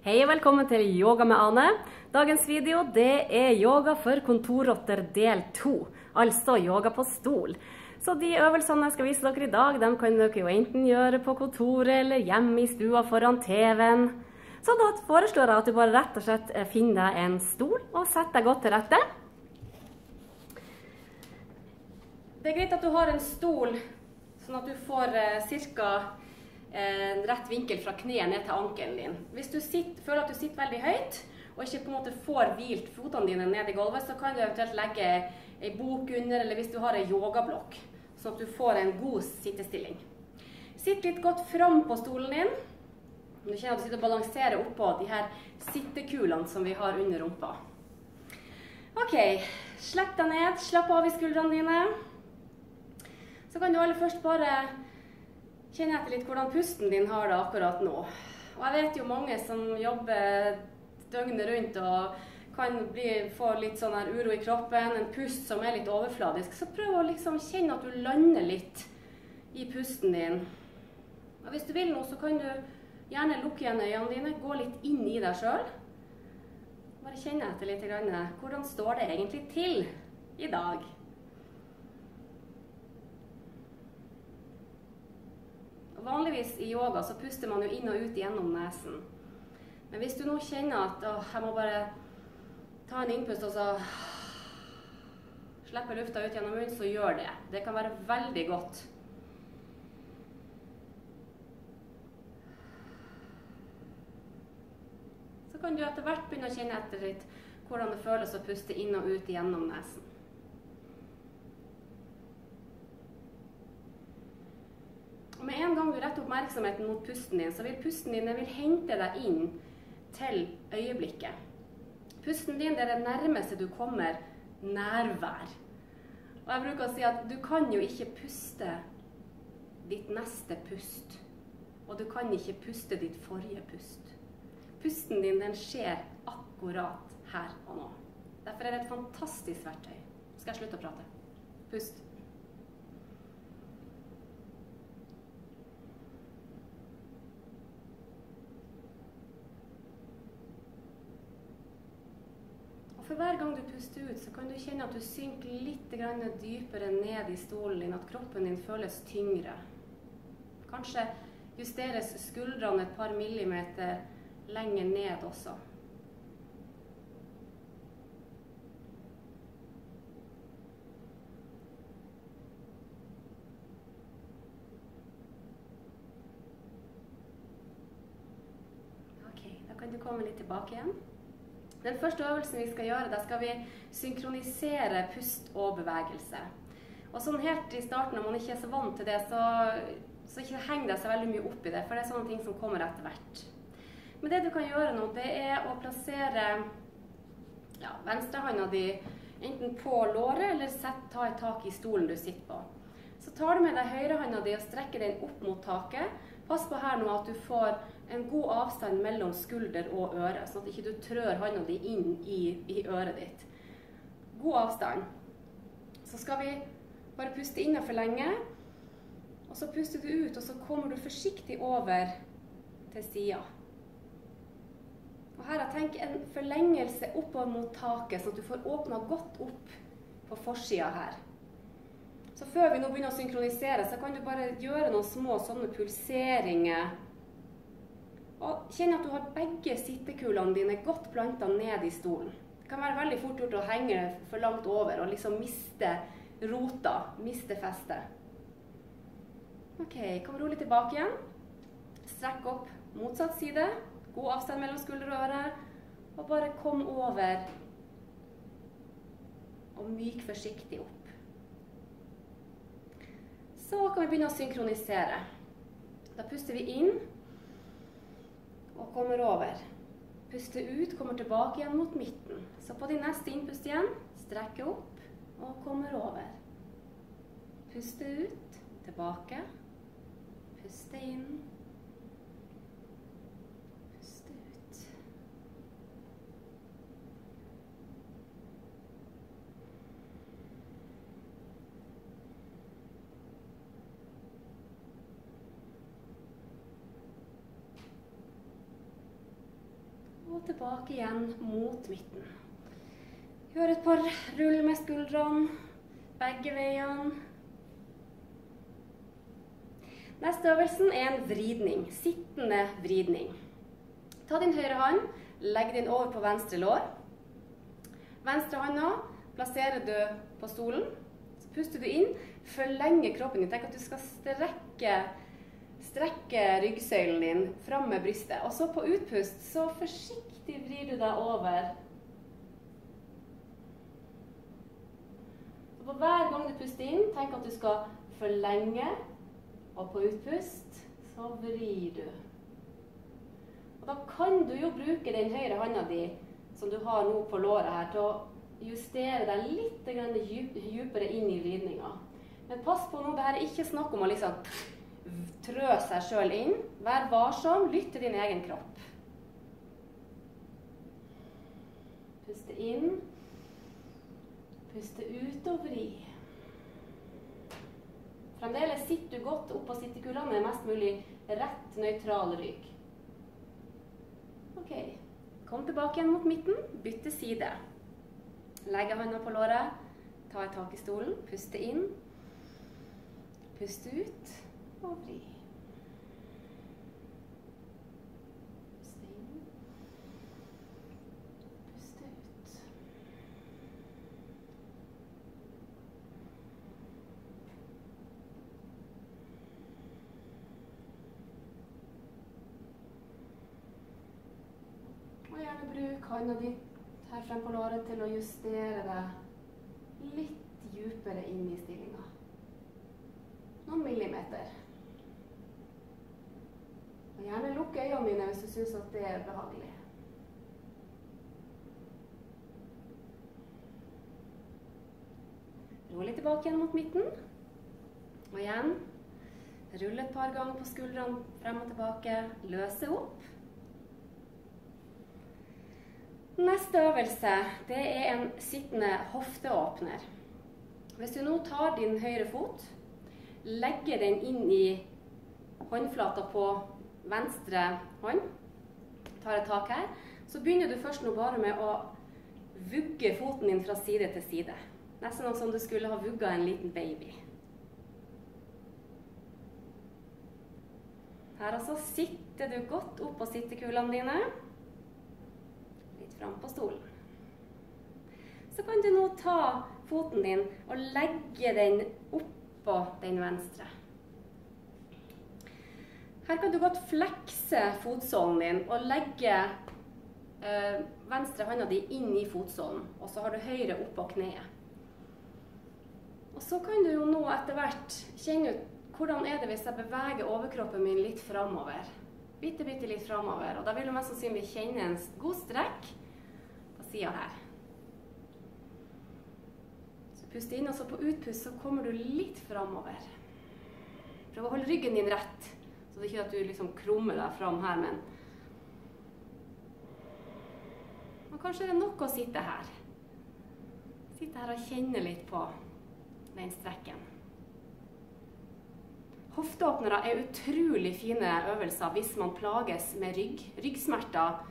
Hei og velkommen til Yoga med Ane. Dagens video det er yoga for kontorrotter del 2, altså yoga på stol. Så de øvelsene jeg skal vise dere i dag, de kan dere jo enten gjøre på kontoret eller hjemme i stua foran TV-en. Så da foreslår jeg at du bare rett og slett finner deg en stol og setter deg godt til rette. Det er greit at du har en stol, sånn at du får cirka en rett vinkel fra kneet ned til ankelen din. Hvis du føler at du sitter veldig høyt, og ikke på en måte får hvilt fotene dine ned i gulvet, så kan du eventuelt legge en bok under, eller hvis du har en yogablokk, sånn at du får en god sittestilling. Sitt litt godt fram på stolen din. Du kjenner at du sitter og balanserer oppå de her sittekulene som vi har under rumpa. Ok, slipp deg ned, slapp av i skuldrene dine. Så kan du aller først bare kjenne etter litt hvordan pusten din har det akkurat nå. Og jeg vet jo mange som jobber døgnet rundt og kan få litt sånn her uro i kroppen, en pust som er litt overfladisk. Så prøv å liksom kjenne at du lander litt i pusten din. Og hvis du vil nå, så kan du gjerne lukke igjen øynene dine, gå litt inn i deg selv. Bare kjenne etter litt grann. Hvordan står det egentlig til i dag? Vanligvis i yoga så puster man jo inn og ut gjennom nesen. Men hvis du nå kjenner at jeg må bare ta en innpust og så slippe lufta ut gjennom munnen, så gjør det. Det kan være veldig godt. Så kan du etter hvert begynne å kjenne etter litt hvordan det føles å puste inn og ut gjennom nesen. Og med en gang du retter oppmerksomheten mot pusten din, så vil pusten din hente deg inn til øyeblikket. Pusten din det er det nærmeste du kommer nærvær. Og jeg bruker å si at du kan jo ikke puste ditt neste pust, og du kan ikke puste ditt forrige pust. Pusten din den skjer akkurat her og nå. Derfor er det et fantastisk verktøy. Skal jeg slutte å prate? Pust. For hver gang du puster ut, så kan du kjenne at du synker litt dypere ned i stolen din, at kroppen din føles tyngre. Kanskje justeres skuldrene et par millimeter lenger ned også. Ok, da kan du komme litt tilbake igjen. Den første øvelsen vi skal gjøre, da skal vi synkronisere pust og bevegelse. Og sånn helt i starten, når man ikke er så vant til det, så ikke heng deg så veldig mye opp i det, for det er sånne ting som kommer etter hvert. Men det du kan gjøre nå, det er å plassere venstrehånda di enten på låret, eller ta et tak i stolen du sitter på. Så tar du med deg høyrehånda di og strekker den opp mot taket. Pass på her nå at du får en god avstand mellom skulder og øre, sånn at ikke du trør hånda di inn i øret ditt. God avstand. Så skal vi bare puste innenfor lenge, og så puster du ut, og så kommer du forsiktig over til siden. Og her jeg tenker en forlengelse oppover mot taket, sånn at du får åpnet godt opp på forsiden her. Så før vi nå begynner å synkronisere, så kan du bare gjøre noen små sånne pulseringer. Og kjenn at du har begge sittekulene dine godt plantet ned i stolen. Det kan være veldig fort gjort å henge for langt over og liksom miste rota, miste festet. Ok, kom rolig tilbake igjen. Strekk opp motsatt side. God avstand mellom skulder og øre. Og bare kom over og myk forsiktig opp. Så kan vi begynne å synkronisere. Da puster vi inn og kommer over. Puste ut, kommer tilbake igjen mot midten. Så på din neste innpust igjen, strekke opp og kommer over. Puste ut, tilbake. Puste inn. Puste ut. Og tilbake igjen mot midten. Gjør et par rull med skuldrene, begge veiene. Neste øvelsen en vridning, sittende vridning. Ta din høyre hånd, legg den over på venstre lår. Venstre hånda plasserer du på stolen. Så puster du inn, forlenger kroppen din. Tenk at du skal strekke ryggsøylen din fram med brystet. Og så på utpust, så forsiktig vrir du deg over. Så på hver gang du puster inn, tenk at du skal forlenge. Og på utpust, så vrir du. Og da kan du jo bruke den høyre hånda di, som du har nå på låret her, til å justere deg litt dypere inn i vridninga. Men pass på nå, det her er ikke snakk om å liksom trø seg selv inn. Vær varsom, lytt til din egen kropp. Puste inn. Puste ut og vri. Fremdeles sitter du godt opp på sittekulene med mest mulig rett, nøytral rygg. Ok, kom tilbake igjen mot midten, bytte side. Legge hånda på låret, ta et tak i stolen, puste inn, puste ut og vri. Puste inn, puste ut. Og gjerne bruk hånda di her frem på låret til å justere deg litt dypere inn i stillingen. Noen millimeter. Og gjerne lukk øynene dine hvis du synes at det er behagelig. Ro litt tilbake igjen mot midten. Og igjen, rulle et par ganger på skuldrene frem og tilbake, løse opp. Neste øvelse, det er en sittende hofteåpner. Hvis du nå tar din høyre fot, legger den inn i håndflata på venstre hånd, tar et tak her, så begynner du først nå bare med å vugge foten din fra side til side. Nesten som du skulle ha vugget en liten baby. Her altså sitter du godt opp på sittekulene dine. Fram på stolen. Så kan du nå ta foten din og legge den oppå den venstre. Her kan du godt flekse fotsålen din og legge venstre hånda di inn i fotsålen, og så har du høyre oppå kneet. Og så kan du jo nå etter hvert kjenne ut hvordan er det hvis jeg beveger overkroppen min litt fremover. Bitte litt fremover, og da vil du mest sannsynlig kjenne en god strekk siden her. Så pust inn, og så på utpust så kommer du litt fremover. Prøv å holde ryggen din rett, så det er ikke at du liksom krummer deg fram her, men og kanskje er det nok å sitte her. Sitte her og kjenne litt på den strekken. Hofteåpnere er utrolig fine øvelser hvis man plages med ryggsmerter.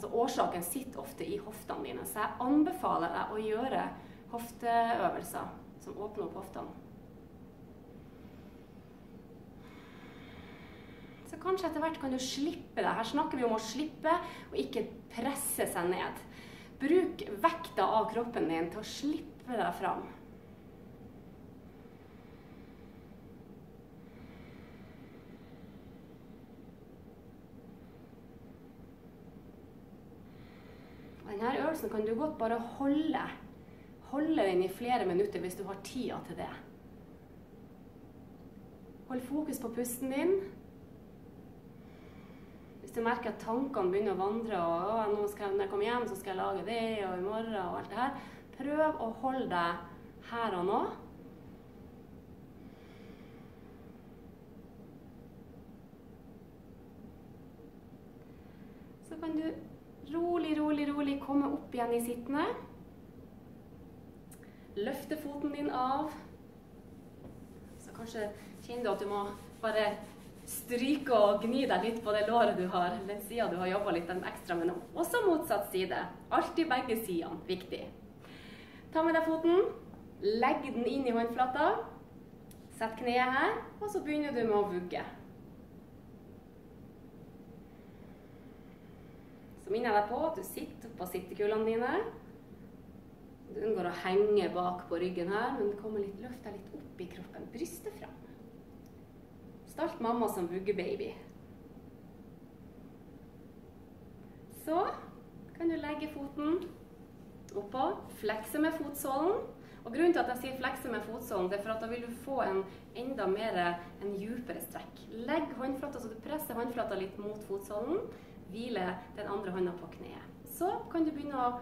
Årsaken sitter ofte i hoftene dine, så jeg anbefaler deg å gjøre hofteøvelser som åpner opp hoftene. Så kanskje etter hvert kan du slippe det. Her snakker vi om å slippe og ikke presse seg ned. Bruk vekta av kroppen din til å slippe deg fram. Denne øvelsen kan du godt bare holde den i flere minutter hvis du har tida til det. Hold fokus på pusten din. Hvis du merker at tankene begynner å vandre, og når jeg kommer hjem så skal jeg lage det, og i morgen og alt det her, prøv å holde deg her og nå. Så kan du rolig komme opp igjen i sittende. Løfte foten din av. Så kanskje kjenner du at du må bare stryke og gni deg litt på det låret du har, den siden du har jobbet litt ekstra med nå. Også motsatt side. Alltid begge sidene. Viktig. Ta med deg foten, legg den inn i håndflata, sett kneet her, og så begynner du med å vugge. Så minner jeg deg på at du sitter på sittekulene dine. Du unngår å henge bak på ryggen her, men løft deg litt opp i kroppen, brystet fram. Start mamma som vuggebaby. Så kan du legge foten oppå, flekse med fotsålen. Og grunnen til at jeg sier flekse med fotsålen, det er for at da vil du få en djupere strekk. Legg håndflata så du presser håndflata litt mot fotsålen. Hvile den andre hånda på kneet. Så kan du begynne å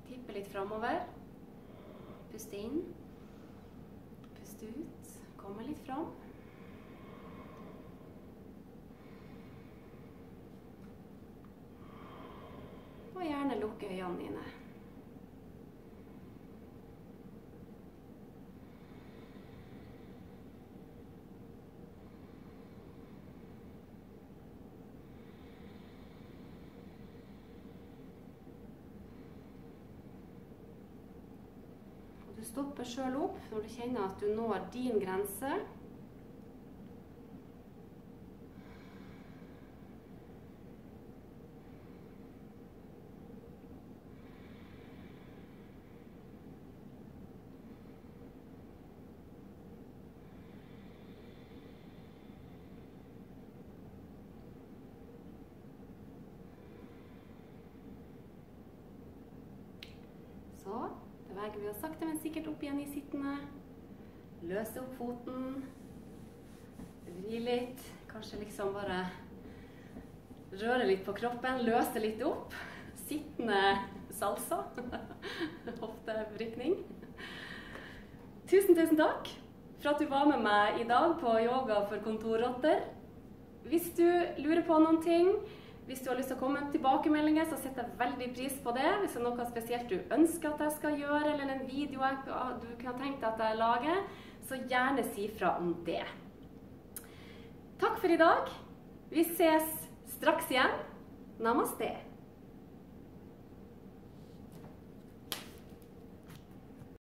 tippe litt fremover. Puste inn. Puste ut. Komme litt fram. Og gjerne lukke øynene dine. Du stopper selv opp når du kjenner at du når din grense. Så beveger vi oss sakte, men sikkert opp igjen i sittende. Løse opp foten. Vri litt. Kanskje liksom bare røre litt på kroppen. Løse litt opp. Sittende salsa. Hoftevrykning. Tusen takk for at du var med meg i dag på yoga for kontorrotter. Hvis du lurer på noen ting, hvis du har lyst til å komme med tilbakemeldinger, så setter jeg veldig pris på det. Hvis det er noe spesielt du ønsker at jeg skal gjøre, eller en video du kunne tenkt at jeg lager, så gjerne si fra om det. Takk for i dag. Vi ses straks igjen. Namaste.